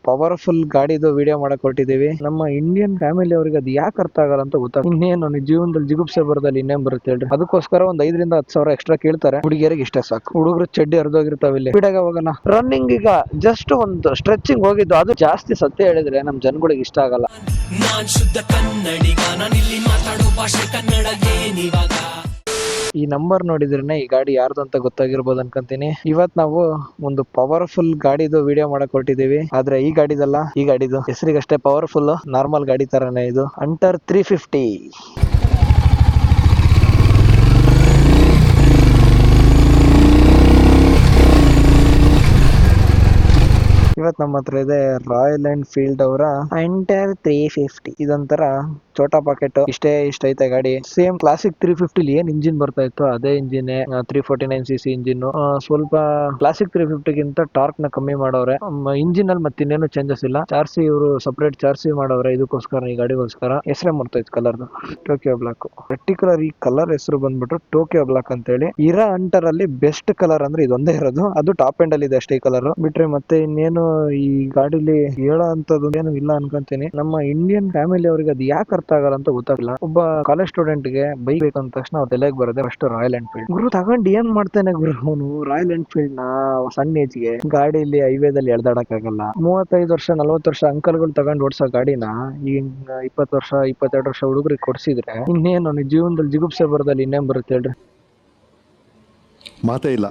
Powerful ಗಾಡಿದು video ಮಾಡಕ್ ಹೊರಟಿದೀವಿ. ನಮ್ಮ ಇಂಡಿಯನ್ ಫ್ಯಾಮಿಲಿ ಅವರಿಗೆ ಅದು ಯಾಕೆ ಅರ್ಥ ಆಗಲ್ಲ ಅಂತ ಗೊತ್ತಾಗ ಇನ್ನೇನು ಜೀವನದಲ್ಲಿ ಜಿಗುಪ್ಸೆ ಬರದಲ್ಲಿ ಇನ್ನೇನ್ ಬರುತ್ತೆ ಹೇಳ್ರಿ. ಅದಕ್ಕೋಸ್ಕರ ಒಂದ್ 5 ರಿಂದ 10 ಸಾವಿರ ಎಕ್ಸ್ಟ್ರಾ ಕೇಳ್ತಾರೆ. ಹುಡುಗಿಯರಿಗೆ ಇಷ್ಟೇ ಸಾಕು. ಹುಡುಗರು ಚಡ್ಡಿ ಹರಿದೋಗಿರ್ತಾವ. ಇಲ್ಲಿ ಸ್ಪೀಡಾಗ ಹೋಗೋಣ. ರನ್ನಿಂಗ್ ಈಗ ಜಸ್ಟ್ ಒಂದು ಸ್ಟ್ರೆಚಿಂಗ್ ಹೋಗಿದ್ದು, ಅದು ಜಾಸ್ತಿ ಸತ್ಯ ಹೇಳಿದ್ರೆ ನಮ್ ಜನಗಳಿಗೆ ಇಷ್ಟ ಆಗಲ್ಲ. ನಾನ್ ಶುದ್ಧ ಕನ್ನಡಿಗ, ನಾನಿಲ್ಲಿ ಮಾತಾಡೋ ಭಾಷೆ ಕನ್ನಡ ಏನಿವಾಗ. ಈ ನಂಬರ್ ನೋಡಿದ್ರೇನೆ ಈ ಗಾಡಿ ಯಾರ್ದು ಅಂತ ಗೊತ್ತಾಗಿರ್ಬೋದು ಅನ್ಕೊಂತೀನಿ. ಇವತ್ ನಾವು ಒಂದು ಪವರ್ಫುಲ್ ಗಾಡಿದು ವಿಡಿಯೋ ಮಾಡಕ್ ಹೊರಟಿದೀವಿ. ಆದ್ರೆ ಈ ಗಾಡಿದಲ್ಲ, ಈ ಗಾಡಿದು ಹೆಸರಿಗಷ್ಟೇ ಪವರ್ಫುಲ್, ನಾರ್ಮಲ್ ಗಾಡಿ ತರನೇ ಇದು. ಹಂಟರ್ 350. ಇವತ್ ನಮ್ಮ ಹತ್ರ ಇದೆ ರಾಯಲ್ ಎನ್ಫೀಲ್ಡ್ ಅವರ ಹಂಟರ್ 350. ಇದೊಂಥರ ಚೋಟಾ ಪಾಕೆಟ್. ಇಷ್ಟ ಐತೆ ಗಾಡಿ. ಸೇಮ್ ಕ್ಲಾಸಿಕ್ 350 ಏನ್ ಇಂಜಿನ್ ಬರ್ತಾ ಇತ್ತು ಅದೇ ಇಂಜಿನ್, 349cc ಇಂಜಿನ್. ಸ್ವಲ್ಪ ಕ್ಲಾಸಿಕ್ 350 ಗಿಂತ ಟಾರ್ಕ್ ನ ಕಮ್ಮಿ ಮಾಡವ್ರೆ. ಇಂಜಿನ್ ಅಲ್ಲಿ ಮತ್ತೆ ಇನ್ನೇನು ಚೇಂಜಸ್ ಇಲ್ಲ. ಚಾರ್ಸಿ ಇವರು ಸಪರೇಟ್ ಚಾರ್ಸಿ ಮಾಡವ್ರೆ ಇದಕ್ಕೋಸ್ಕರ, ಈ ಗಾಡಿಗೋಸ್ಕರ. ಹೆಸರೇ ಮರ್ತೈತೆ ಕಲರ್, ಟೋಕಿಯೋ ಬ್ಲಾಕ್. ಪರ್ಟಿಕ್ಯುಲರ್ ಈ ಕಲರ್ ಹೆಸರು ಬಂದ್ಬಿಟ್ಟು ಟೋಕಿಯೋ ಬ್ಲಾಕ್ ಅಂತ ಹೇಳಿ. ಇರೋ ಹಂಟರ್ ಅಲ್ಲಿ ಬೆಸ್ಟ್ ಕಲರ್ ಅಂದ್ರೆ ಇದೊಂದೇ ಇರೋದು. ಅದು ಟಾಪ್ ಎಂಡ್ ಅಲ್ಲಿ ಇದೆ ಅಷ್ಟೇ ಈ ಕಲರ್. ಬಿಟ್ರೆ ಮತ್ತೆ ಇನ್ನೇನು ಈ ಗಾಡಿಲಿ ಹೇಳೋ ಅಂತದ್ದು ಏನು ಇಲ್ಲ ಅನ್ಕೊಂತೀನಿ. ನಮ್ಮ ಇಂಡಿಯನ್ ಫ್ಯಾಮಿಲಿ ಅವರಿಗೆ ಅದು ಯಾಕೆ ಅರ್ಥ ಆಗಲ್ಲ ಅಂತ ಗೊತ್ತಾಗಲ್ಲ. ಒಬ್ಬ ಕಾಲೇಜ್ ಸ್ಟೂಡೆಂಟ್ ಗೆ ಬೈಕ್ ಬೇಕು ಅಂದ ತಕ್ಷಣ ಅವ್ರ ತಲೆಗೆ ಬರೋದೇ ಫಸ್ಟ್ ರಾಯಲ್ ಎನ್ಫೀಲ್ಡ್. ಗುರು ತಗೊಂಡ್ ಏನ್ ಮಾಡ್ತಾನೆ ಗುರು ಅವನು ರಾಯಲ್ ಎನ್ಫೀಲ್ಡ್ ನ. ಸಣ್ಣ ಏಜ್ಗೆ ಗಾಡಿಯಲ್ಲಿ ಹೈವೇದಲ್ಲಿ ಎಳ್ದಾಡಕ್ ಆಗಲ್ಲ. 35 ವರ್ಷ 40 ವರ್ಷ ಅಂಕಲ್ಗಳು ತಗೊಂಡ್ ಓಡ್ಸೋ ಗಾಡಿನ ಈಗ 20 ವರ್ಷ 22 ವರ್ಷ ಹುಡುಗರಿಗೆ ಕೊಡ್ಸಿದ್ರೆ ಇನ್ನೇನು ಜೀವನದಲ್ಲಿ ಜಿಗುಪ್ಸೆ ಬರದಲ್ಲಿ ಇನ್ನೇನ್ ಬರುತ್ತೆ ಹೇಳ್ರಿ. ಮಾತೇ ಇಲ್ಲ.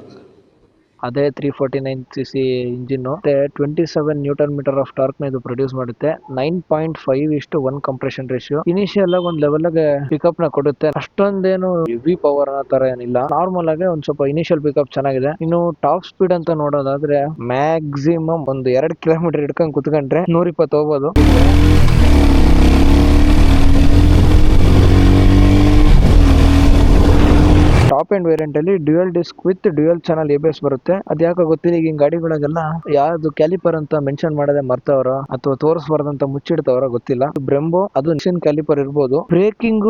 ಅದೇ 349cc engine, 27 newton metre of torque ನ ಇದು ಪ್ರೊಡ್ಯೂಸ್ ಮಾಡುತ್ತೆ. 9.5:1 ಕಂಪ್ರೆಷನ್ ರೇಷಿಯೋ. ಇನಿಷಿಯಲ್ ಆಗಿ ಒಂದ್ ಲೆವೆಲ್ ಗೆ ಪಿಕಪ್ ನ ಕೊಡುತ್ತೆ. ಅಷ್ಟೊಂದೇನು ಹೆವಿ ಪವರ್ ತರ ಏನಿಲ್ಲ. ನಾರ್ಮಲ್ ಆಗಿ ಒಂದ್ ಸ್ವಲ್ಪ ಇನಿಷಿಯಲ್ ಪಿಕಪ್ ಚೆನ್ನಾಗಿದೆ. ಇನ್ನು ಟಾಪ್ ಸ್ಪೀಡ್ ಅಂತ ನೋಡೋದಾದ್ರೆ ಮ್ಯಾಕ್ಸಿಮಮ್ ಒಂದು 2 ಕಿಲೋಮೀಟರ್ ಹಿಡ್ಕೊಂಡ್ ಕುತ್ಕೊಂಡ್ರೆ 120 ಹೋಗ್ಬೋದು. ಟಾಪ್ ಎಂಡ್ ವೇರಿಯಂಟ್ ಅಲ್ಲಿ dual disc with dual channel ABS ಬರುತ್ತೆ. ಅದ್ಯಾಕೋ ಗೊತ್ತಿಲ್ಲ, ಈಗ ಗಾಡಿಗಳಿಗೆಲ್ಲ ಯಾವ್ದು ಕ್ಯಾಲಿಪರ್ ಅಂತ ಮೆನ್ಷನ್ ಮಾಡದೆ ಮರ್ತವ್ರ ಅಥವಾ ತೋರಿಸಬಾರ್ದಂತ ಮುಚ್ಚಿಡ್ತವ್ರ ಗೊತ್ತಿಲ್ಲ. ಬ್ರೆಂಬೋ ಅದು ಮಿಷಿನ್ ಕ್ಯಾಲಿಪರ್ ಇರ್ಬೋದು. ಬ್ರೇಕಿಂಗ್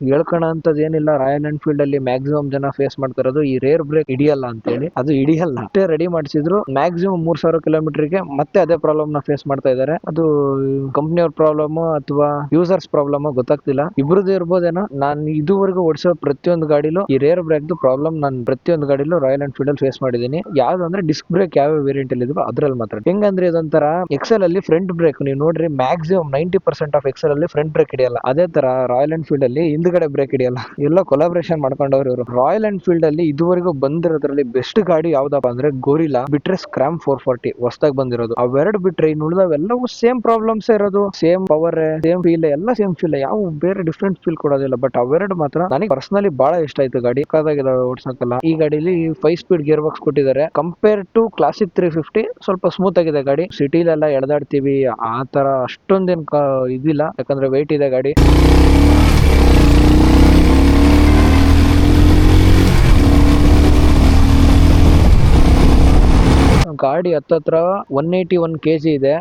ಹೇಳ್ಕೋಣ ಅಂತದ್ ಏನಿಲ್ಲ. ರಾಯಲ್ ಎನ್ಫೀಲ್ಡ್ ಅಲ್ಲಿ ಮ್ಯಾಕ್ಸಿಮಮ್ ಜನ ಫೇಸ್ ಮಾಡ್ತಾ ಇರೋದು ಈ ರೇರ್ ಬ್ರೇಕ್ ಹಿಡಿಯಲ್ಲ ಅಂತ ಹೇಳಿ. ಅದು ಹಿಡಿಯಲ್ಲ. ಅಷ್ಟೇ ರೆಡಿ ಮಾಡಿಸಿದ್ರು ಮ್ಯಾಕ್ಸಿಮಮ್ 3000 ಕಿಲೋಮೀಟರ್ಗೆ ಮತ್ತೆ ಅದೇ ಪ್ರಾಬ್ಲಮ್ ನ ಫೇಸ್ ಮಾಡ್ತಾ ಇದಾರೆ. ಅದು ಕಂಪ್ನಿಯವ್ರ ಪ್ರಾಬ್ಲಮ್ ಅಥವಾ ಯೂಸರ್ಸ್ ಪ್ರಾಬ್ಲಮ್ ಗೊತ್ತಾಗ್ತಿಲ್ಲ. ಇಬ್ರದ್ದು ಇರ್ಬೋದೇನೋ. ನಾನು ಇದುವರೆಗೂ ಓಡಿಸೋ ಪ್ರತಿಯೊಂದು ಗಾಡಿಲೂ ಈ ರೇರ್ ಬ್ರೇಕ್ ಪ್ರಾಬ್ಲಮ್ ನಾನು ಪ್ರತಿಯೊಂದು ಗಾಡಿಲೂ ರಾಯಲ್ ಎನ್ಫೀಲ್ಡ್ ಅಲ್ಲಿ ಫೇಸ್ ಮಾಡಿದೀನಿ. ಯಾವ್ದು ಅಂದ್ರೆ ಡಿಸ್ಕ್ ಬ್ರೇಕ್ ಯಾವ ವೇರಿಯಂಟ್ ಅಲ್ಲಿ ಇದೋ ಅದ್ರಲ್ಲಿ ಮಾತ್ರ. ಹೆಂಗಂದ್ರೆ ಇದೊಂಥರ ಎಕ್ಸೆಲ್ ಅಲ್ಲಿ ಫ್ರಂಟ್ ಬ್ರೇಕ್ ನೀವು ನೋಡ್ರಿ ಮ್ಯಾಕ್ಸಿಮಮ್ 90% ಆಫ್ ಎಕ್ಸೆಲ್ ಅಲ್ಲಿ ಫ್ರಂಟ್ ಬ್ರೇಕ್ ಹಿಡಿಯಲ್ಲ. ಅದೇ ತರ ರಾಯಲ್ ಎನ್ಫೀಲ್ಡ್ ಅಲ್ಲಿ ಹಿಂದ್ಗಡೆ ಬ್ರೇಕ್ ಹಿಡಿಯಲ್ಲ. ಎಲ್ಲ ಕೊಲಾಬ್ರೇಷನ್ ಮಾಡ್ಕೊಂಡವ್ರು ಇವರು. ರಾಯಲ್ ಎನ್ಫೀಲ್ಡ್ ಅಲ್ಲಿ ಇದುವರೆಗೂ ಬಂದಿರೋದ್ರಲ್ಲಿ ಬೆಸ್ಟ್ ಗಾಡಿ ಯಾವ್ದಪ್ಪ ಅಂದ್ರೆ ಗೋರಿಲ್ಲಾ, ಬಿಟ್ರೆ ಸ್ಕ್ರಾಮ್ 440 ಹೊಸದಾಗಿ ಬಂದಿರೋದು. ಅವೆರಡು ಬಿಟ್ರೆ ಇನ್ನು ಉಳಿದವೆಲ್ಲವೂ ಸೇಮ್ ಪ್ರಾಬ್ಲಮ್ಸ್ ಇರೋದು. ಸೇಮ್ ಪವರ್, ಸೇಮ್ ಫೀಲ್, ಎಲ್ಲ ಸೇಮ್ ಫೀಲ್. ಯಾವ ಬೇರೆ ಡಿಫ್ರೆಂಟ್ ಫೀಲ್ ಕೊಡೋದಿಲ್ಲ. ಬಟ್ ಅವೆರಡು ಮಾತ್ರ ನನಗೆ ಪರ್ಸನಲಿ ಬಹಳ ಇಷ್ಟ ಆಯ್ತು ಗಾಡಿ. ಓಡ್ಸಕ್ಕಲ್ಲ. ಈ ಗಾಡಿಲಿ 5 ಸ್ಪೀಡ್ ಗೇರ್ ಬಾಕ್ಸ್ ಕೊಟ್ಟಿದ್ದಾರೆ. ಕಂಪೇರ್ ಟು ಕ್ಲಾಸಿಕ್ 350 ಸ್ವಲ್ಪ ಸ್ಮೂತ್ ಆಗಿದೆ ಗಾಡಿ. ಸಿಟಿಲೆಲ್ಲ ಎಳೆದಾಡ್ತೀವಿ ಆ ತರ ಅಷ್ಟೊಂದೇನ್ ಇದಿಲ್ಲ, ಯಾಕಂದ್ರೆ ವೆಯ್ಟ್ ಇದೆ ಗಾಡಿ. ಗಾಡಿ ಹತ್ತತ್ರ 181 kg ಇದೆ.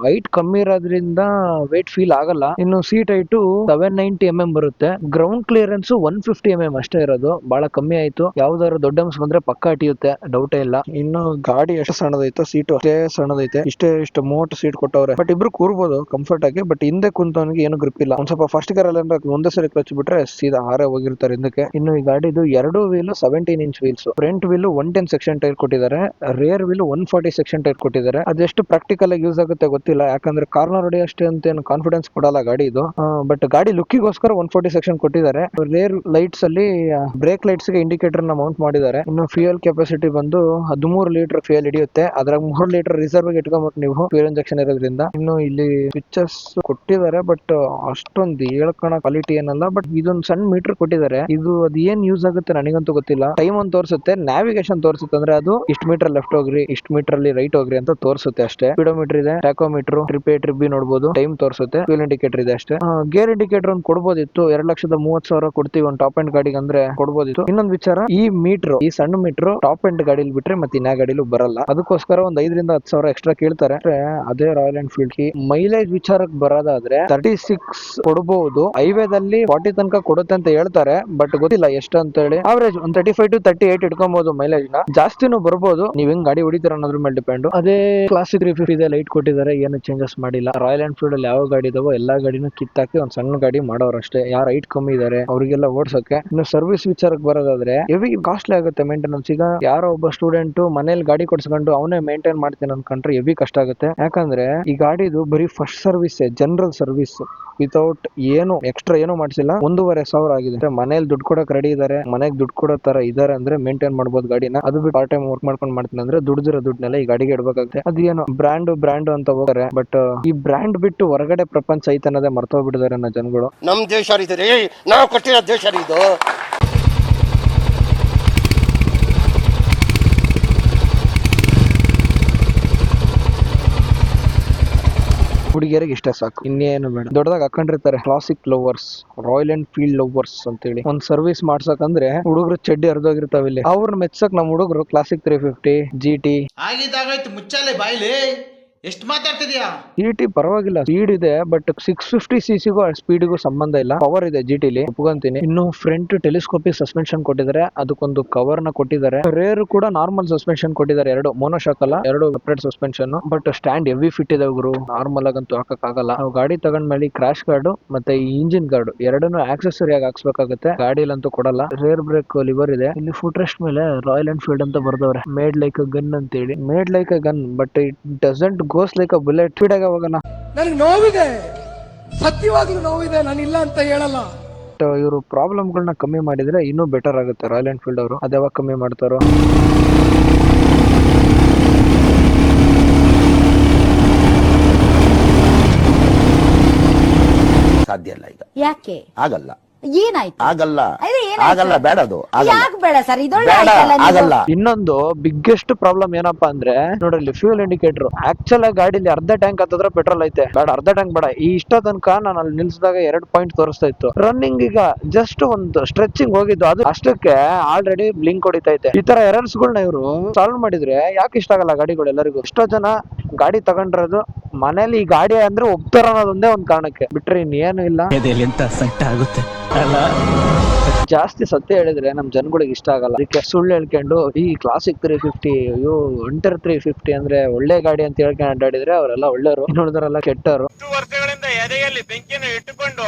ಹೈಟ್ ಕಮ್ಮಿ ಇರೋದ್ರಿಂದ ವೇಟ್ ಫೀಲ್ ಆಗಲ್ಲ. ಇನ್ನು ಸೀಟ್ ಹೈಟ್ 790 mm ಬರುತ್ತೆ. ಗ್ರೌಂಡ್ ಕ್ಲಿಯರೆನ್ಸ್ 150 mm ಅಷ್ಟೇ ಇರೋದು, ಬಹಳ ಕಮ್ಮಿ ಆಯ್ತು. ಯಾವ್ದಾದ್ರು ದೊಡ್ಡ ಅಂಶ ಬಂದ್ರೆ ಪಕ್ಕ ಹಿಡಿಯುತ್ತೆ, ಡೌಟೇ ಇಲ್ಲ. ಇನ್ನು ಗಾಡಿ ಎಷ್ಟು ಸಣ್ಣದೈತೋ ಸೀಟು ಅಷ್ಟೇ ಸಣ್ಣದೈತೆ. ಇಷ್ಟು ಮೋಟ್ ಸೀಟ್ ಕೊಟ್ಟವ್ರೆ. ಬಟ್ ಇಬ್ರು ಕೂರ್ಬೋದು ಕಂಫರ್ಟ್ ಆಗಿ. ಬಟ್ ಹಿಂದೆ ಕುಂತವನಿಗೆ ಏನು ಗ್ರಿಪ್ ಇಲ್ಲ. ಒಂದ್ ಸ್ವಲ್ಪ ಫಸ್ಟ್ ಗೇರ್ ಅಲ್ಲಿ ಒಂದೇ ಸರಿ ಕ್ಲಚ್ ಬಿಟ್ರೆ ಸೀದಾ ಹಾರೇ ಹೋಗಿರ್ತಾರೆ ಹಿಂದಕ್ಕೆ. ಇನ್ನು ಈ ಗಾಡಿದು 2 wheel 17 inch wheels. Front wheel 110 section tyre ಕೊಟ್ಟಿದ್ದಾರೆ. ರೇರ್ ವೀಲ್ 140 ಸೆಕ್ಷನ್ ಟೈರ್ ಕೊಟ್ಟಿದ್ದಾರೆ. ಅದೆಷ್ಟು ಪ್ರಾಕ್ಟಿಕಲ್ ಆಗಿ ಯೂಸ್ ಆಗುತ್ತೆ ಗೊತ್ತಿಲ್ಲ, ಯಾಕಂದ್ರೆ ಕಾರ್ನರ್ ಹೊಡಿ ಅಷ್ಟೇ ಅಂತ ಏನು ಕಾನ್ಫಿಡೆನ್ಸ್ ಕೊಡಲ್ಲ ಗಾಡಿ ಇದು. ಬಟ್ ಗಾಡಿ ಲುಕ್ಕಿಗೋಸ್ಕರ 140 ಸೆಕ್ಷನ್ ಕೊಟ್ಟಿದ್ದಾರೆ. ರೇರ್ ಲೈಟ್ಸ್ ಅಲ್ಲಿ ಬ್ರೇಕ್ ಲೈಟ್ಸ್ ಗೆ ಇಂಡಿಕೇಟರ್ ನ ಮೌಂಟ್ ಮಾಡಿದ್ದಾರೆ. ಇನ್ನು ಫ್ಯೂಯಲ್ ಕೆಪಾಸಿಟಿ ಬಂದು 13 ಲೀಟರ್ ಫ್ಯೂಯಲ್ ಹಿಡಿಯುತ್ತೆ. ಅದ್ರಾಗ 3 ಲೀಟರ್ ರಿಸರ್ವ್ ಇಟ್ಕೊಂಡ್ಬಿಟ್ಟು ನೀವು ಫ್ಯೂಯಲ್ ಇಂಜೆಕ್ಷನ್ ಇರೋದ್ರಿಂದ. ಇನ್ನು ಇಲ್ಲಿ ಸ್ವಿಚಸ್ ಕೊಟ್ಟಿದ್ದಾರೆ, ಬಟ್ ಅಷ್ಟೊಂದು ಹೇಳ್ಕೊಳ ಕ್ವಾಲಿಟಿ ಏನಲ್ಲ. ಬಟ್ ಇದೊಂದು ಸಣ್ಣ ಮೀಟರ್ ಕೊಟ್ಟಿದ್ದಾರೆ. ಇದು ಅದು ಏನ್ ಯೂಸ್ ಆಗುತ್ತೆ ನನಗಂತೂ ಗೊತ್ತಿಲ್ಲ. ಟೈಮ್ ಅಂತ ತೋರಿಸುತ್ತೆ, ನ್ಯಾವಿಗೇಷನ್ ತೋರಿಸುತ್ತೆ. ಅಂದ್ರೆ ಅದು ಇಷ್ಟು ಮೀಟರ್ ಲೆಫ್ಟ್ ಹೋಗ್ರಿ, ಇಷ್ಟು ಮೀಟರ್ ಅಲ್ಲಿ ರೈಟ್ ಹೋಗ್ರಿ ಅಂತ ತೋರಿಸುತ್ತೆ ಅಷ್ಟೇ. ಸ್ಪೀಡೋಮೀಟರ್ ಇದೆ, tachometer, trip A trip B ನೋಡಬಹುದು. ಟೈಮ್ ತೋರಿಸುತ್ತೆ. ಫ್ಯೂಲ್ ಇಂಡಿಕೇಟರ್ ಇದೆ ಅಷ್ಟೇ. ಗೇರ್ ಇಂಡಿಕೇಟರ್ ಒಂದು ಕೊಡ್ಬೋದಿತ್ತು. 2,30,000 ಕೊಡ್ತೀವಿ ಒಂದು ಟಾಪ್ ಎಂಡ್ ಗಾಡಿಗೆ ಅಂದ್ರೆ ಕೊಡ್ಬೋದಿತ್ತು. ಇನ್ನೊಂದು ವಿಚಾರ, ಈ ಮೀಟರ್, ಈ ಸಣ್ಣ ಮೀಟರ್ ಟಾಪ್ ಎಂಡ್ ಗಾಡಿಲಿ ಬಿಟ್ರೆ ಮತ್ತೆ ಇನ್ಯಾ ಗಾಡಿಲೂ ಬರಲ್ಲ. ಅದಕ್ಕೋಸ್ಕರ ಒಂದು 5 ರಿಂದ 10 ಸಾವಿರ ಎಕ್ಸ್ಟ್ರಾ ಕೇಳ್ತಾರೆ. ಅದೇ ರಾಯಲ್ ಎನ್ಫೀಲ್ಡ್ ಮೈಲೇಜ್ ವಿಚಾರಕ್ಕೆ ಬರೋದಾದ್ರೆ 36 ಕೊಡಬಹುದು. ಹೈವೇದಲ್ಲಿ 40 ತನಕ ಕೊಡುತ್ತೆ ಅಂತ ಹೇಳ್ತಾರೆ. ಬಟ್ ಗೊತ್ತಿಲ್ಲ ಎಷ್ಟು ಅಂತ ಹೇಳಿ. ಅವರೇಜ್ ಒಂದು 35 to 38 ಇಟ್ಕೊಬಹುದು ಮೈಲೇಜ್ ನ. ಜಾಸ್ತಿನೂ ಬರ್ಬೋದು. ನೀವ್ ಹೆಂಗ್ ಗಾಡಿ ಹೊಡಿತೀರ ಕೊಡ್ತಾರೆ ಅನ್ನೋದ್ರ ಮೇಲೆ ಡಿಪೆಂಡ್. ಅದೇ ಕ್ಲಾಸಿಕ್ 350 ಇದೆ, ಲೈಟ್ ಕೊಟ್ಟಿದ್ದಾರೆ, ಏನು ಚೇಂಜಸ್ ಮಾಡಿಲ್ಲ. ರಾಯಲ್ ಎನ್ಫೀಲ್ಡ್ ಅಲ್ಲಿ ಯಾವ ಗಾಡಿ ಇದಾವೋ ಎಲ್ಲಾ ಗಾಡಿನೂ ಕಿತ್ತಾಕಿ ಒಂದ್ ಸಣ್ಣ ಗಾಡಿ ಮಾಡೋರು ಅಷ್ಟೇ. ಯಾರು ಹೈಟ್ ಕಮ್ಮಿ ಇದಾರೆ ಅವ್ರಿಗೆಲ್ಲ ಓಡ್ಸಕ್ಕೆ. ಇನ್ನು ಸರ್ವಿಸ್ ವಿಚಾರಕ್ಕೆ ಬರೋದಾದ್ರೆ ಹೆವಿ ಕಾಸ್ಟ್ಲಿ ಆಗುತ್ತೆ ಮೇಂಟೆನೆನ್ಸ್. ಈಗ ಯಾರೋ ಒಬ್ಬ ಸ್ಟೂಡೆಂಟ್ ಮನೇಲಿ ಗಾಡಿ ಕೊಡ್ಸ್ಕೊಂಡು ಅವನೇ ಮೇಂಟೈನ್ ಮಾಡ್ತೀನಿ ಅನ್ಕೊಂಡ್ರೆ ಹೆವಿ ಕಷ್ಟ ಆಗುತ್ತೆ. ಯಾಕಂದ್ರೆ ಈ ಗಾಡಿದು ಬರೀ first service, general service, without ಏನು ಎಕ್ಸ್ಟ್ರಾ ಏನು ಮಾಡಿಸಿಲ್ಲ, 1,500,000 ಆಗಿದೆ. ಮನೇಲಿ ದುಡ್ಡು ಕೊಡಕ್ ರೆಡಿ ಇದಾರೆ, ಮನೆಗೆ ದುಡ್ಡು ಕೊಡೋ ತರ ಇದಾರೆ ಅಂದ್ರೆ ಮೇಂಟೈನ್ ಮಾಡ್ಬೋದು ಗಾಡಿನ. ಅದು ಬಿಟ್ಟು ಪಾರ್ಟ್ ಟೈಮ್ ವರ್ಕ್ ಮಾಡ್ಕೊಂಡು ಮಾಡ್ತೀನಿ ಅಂದ್ರೆ ದುಡ್ದಿರೋ ದುಡ್ಡನ್ನೆಲ್ಲ ಈ ಗಾಡಿಗೆ ಇಡ್ಬೇಕಾಗುತ್ತೆ. ಅದೇನೋ ಬ್ರ್ಯಾಂಡ್ ಅಂತ ಹೋಗ್ತಾರೆ, ಬಟ್ ಈ ಬ್ರ್ಯಾಂಡ್ ಬಿಟ್ಟು ಹೊರಗಡೆ ಪ್ರಪಂಚ ಐತೆ ಅನ್ನೋದೇ ಮರ್ತೋಗ್ಬಿಟ್ಟಿದ್ದಾರೆ ಅನ್ನೋ ಜನಗಳು. ನಮ್ ದೇಶ ರೀ, ನಾವು ಕೊಟ್ಟಿರೋ ದೇಶ ಇದು. ಹುಡುಗಿಯರಿಗೆ ಇಷ್ಟ ಸಾಕು, ಇನ್ನೇನು ಬೇಡ. ದೊಡ್ಡದಾಗ ಹಾಕೊಂಡಿರ್ತಾರೆ classic lovers, royal Enfield lovers ಅಂತೇಳಿ. ಒಂದ್ ಸರ್ವಿಸ್ ಮಾಡ್ಸಕ್ ಹುಡುಗರು ಚಡ್ಡಿ ಹರಿದೋಗಿರ್ತಾವ. ಇಲ್ಲಿ ಅವ್ರನ್ನ ಮೆಚ್ಚಕ್ ನಮ್ ಹುಡುಗರು ಕ್ಲಾಸಿಕ್ 350 GT ಆಗಿದ್ದಾಗಾಯ್ತು, ಮುಚ್ಚಾಲೆ ಬಾಯ್ಲಿ, ಎಷ್ಟು ಮಾತಾಡ್ತಿದ್ಯಾ? GT ಪರವಾಗಿಲ್ಲ, ಸ್ಪೀಡ್ ಇದೆ, ಬಟ್ 650cc ಸ್ಪೀಡ್ಗೂ ಸಂಬಂಧ ಇಲ್ಲ. ಪವರ್ ಇದೆ GT ಲಿ, ಒಪ್ಕೊಂತೀನಿ. ಇನ್ನು ಫ್ರಂಟ್ ಟೆಲಿಸ್ಕೋಪಿಕ್ ಸಸ್ಪೆನ್ಷನ್ ಕೊಟ್ಟಿದ್ದಾರೆ, ಅದಕ್ಕೊಂದು ಕವರ್ ನ ಕೊಟ್ಟಿದ್ದಾರೆ. ರೇರ್ ಕೂಡ ನಾರ್ಮಲ್ ಸಸ್ಪೆನ್ಷನ್ ಕೊಟ್ಟಿದ್ದಾರೆ, ಎರಡು ಮೋನೋಶಾಕ್ ಅಲ್ಲ, ಎರಡು separate suspension. But stand heavy fit ಇದೆ ಗುರು, ನಾರ್ಮಲ್ ಆಗಂತೂ ಹಾಕಕ್ ಆಗಲ್ಲ. ನಾವು ಗಾಡಿ ತಗೊಂಡ್ಮೇಲೆ ಕ್ರಾಶ್ ಗಾರ್ಡ್ ಮತ್ತೆ ಈ ಇಂಜಿನ್ ಗಾರ್ಡ್ ಎರಡನ್ನೂ ಆಕ್ಸೆಸರಿ ಆಗಿ ಹಾಕ್ಸ್ಬೇಕಾಗುತ್ತೆ, ಗಾಡಿಲಂತೂ ಕೊಡಲ್ಲ. ರೇರ್ ಬ್ರೇಕ್ ಲಿವರ್ ಇದೆ. ಇಲ್ಲಿ ಫುಟ್ ರೆಸ್ಟ್ ಮೇಲೆ ರಾಯಲ್ ಎನ್ಫೀಲ್ಡ್ ಅಂತ ಬರ್ದವ್ರೆ, ಮೇಡ್ ಲೈಕ್ ಅ ಗನ್ ಅಂತ ಹೇಳಿ. Made like a gun, but it doesn't goes like a bullet. Speed ಆಗಿ ಹೋಗಲ್ಲ. ನನಗೆ ನೋವಿದೆ, ಸತ್ಯವಾಗ್ಲೂ ನೋವಿದೆ, ನಾನು ಇಲ್ಲ ಅಂತ ಹೇಳಲ್ಲ. ಇವರು ಪ್ರಾಬ್ಲಮ್ಗಳನ್ನ ಕಮ್ಮಿ ಮಾಡಿದ್ರೆ ಇನ್ನೂ ಬೆಟರ್ ಆಗುತ್ತೆ ರಾಯಲ್ ಎನ್ಫೀಲ್ಡ್ ಅವರು. ಅದ್ಯಾವಾಗ ಕಮ್ಮಿ ಮಾಡ್ತಾರೋ. ಸಾಧ್ಯ ಇಲ್ಲ ಈಗ. ಯಾಕೆ ಆಗಲ್ಲ, ಏನಾಯ್ತು? ಆಗಲ್ಲ, ಅದೇ ಏನಾಯ್ತು? ಆಗಲ್ಲ, ಬೇಡ, ಅದು ಯಾಕೆ ಬೇಡ ಸರ್? ಇದೊಳ್ಳೆ ಬೇಡ, ಆಯ್ತಲ್ಲ ನೀವು. ಆಗಲ್ಲ. ಇನ್ನೊಂದು ಬಿಗ್ಗೆಸ್ಟ್ ಪ್ರಾಬ್ಲಮ್ ಏನಪ್ಪಾ ಅಂದ್ರೆ ನೋಡ್ರಿ, ಫ್ಯೂಲ್ ಇಂಡಿಕೇಟರ್. ಆಕ್ಚುಲ್ ಆಗಿ ಗಾಡಿಲಿ ಅರ್ಧ ಟ್ಯಾಂಕ್ ಹತ್ತದ್ರೆ ಪೆಟ್ರೋಲ್ ಐತೆ, ಬೇಡ ಅರ್ಧ ಟ್ಯಾಂಕ್ ಬೇಡ. ಈ ಇಷ್ಟ ತನಕ ನಾನು ಅಲ್ಲಿ ನಿಲ್ಸಿದಾಗ 2 ಪಾಯಿಂಟ್ ತೋರಿಸ್ತಾ ಇತ್ತು. ರನ್ನಿಂಗ್ ಈಗ ಜಸ್ಟ್ ಒಂದು ಸ್ಟ್ರೆಚಿಂಗ್ ಹೋಗಿದ್ದು, ಅದು ಅಷ್ಟಕ್ಕೆ ಆಲ್ರೆಡಿ ಬ್ಲಿಂಕ್ ಹೊಡಿತೈತೆ. ಈ ತರ ಎರರ್ಸ್ ಗಳನ್ನ ಇವರು ಸಾಲ್ವ್ ಮಾಡಿದ್ರೆ ಯಾಕೆ ಇಷ್ಟ ಆಗಲ್ಲ ಗಾಡಿಗಳು ಎಲ್ಲರಿಗೂ. ಎಷ್ಟೋ ಜನ ಗಾಡಿ ತಗೊಂಡಿರೋದು ಮನೇಲಿ ಈ ಗಾಡಿ ಅಂದ್ರೆ ಒಪ್ತಾರ ಅನ್ನೋದೊಂದೇ ಒಂದ್ ಕಾರಣಕ್ಕೆ, ಬಿಟ್ರೆ ಇನ್ನೇನು ಇಲ್ಲ. ಜಾಸ್ತಿ ಸತ್ಯ ಹೇಳಿದ್ರೆ ನಮ್ ಜನಗಳಿಗೆ ಇಷ್ಟ ಆಗಲ್ಲ, ಅದಕ್ಕೆ ಸುಳ್ಳು ಹೇಳ್ಕೊಂಡು ಈ ಕ್ಲಾಸಿಕ್ 350 ಇಂಟರ್ 350 ಅಂದ್ರೆ ಒಳ್ಳೆ ಗಾಡಿ ಅಂತ ಹೇಳ್ಕೊಂಡು ಅಡ್ಡಾಡಿದ್ರೆ ಅವರೆಲ್ಲ ಒಳ್ಳೆಯವರು, ಇನ್ನುಳಿದವರೆಲ್ಲ ಕೆಟ್ಟವರು. ವರ್ಷಗಳಿಂದ ಎದೆಯಲ್ಲಿ ಬೆಂಕಿಯನ್ನು ಇಟ್ಟುಕೊಂಡು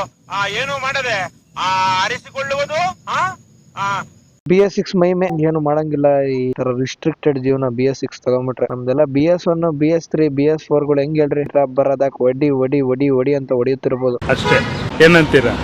ಏನು ಮಾಡದೆ ಆರಿಸಿಕೊಳ್ಳುವುದು. BS6 ಮೈಮೆ ಏನು ಮಾಡಂಗಿಲ್ಲ. ಈ ತರ ರಿಸ್ಟ್ರಿಕ್ಟೆಡ್ ಜೀವನ BS6 ತಗೊಂಡ್ಬಿಟ್ರೆ. ನಮ್ದೆಲ್ಲ BS1 BS3 BS4 ಗಳು ಹೆಂಗ್ ಹೇಳ್ರಿ, ಬರೋದಾಕ್ ಒಡಿ ಒಡಿ ಒಡಿ ಒಡಿ ಅಂತ ಹೊಡಿಯುತ್ತಿರ್ಬೋದು ಅಷ್ಟೇ. ಏನಂತೀರಾ?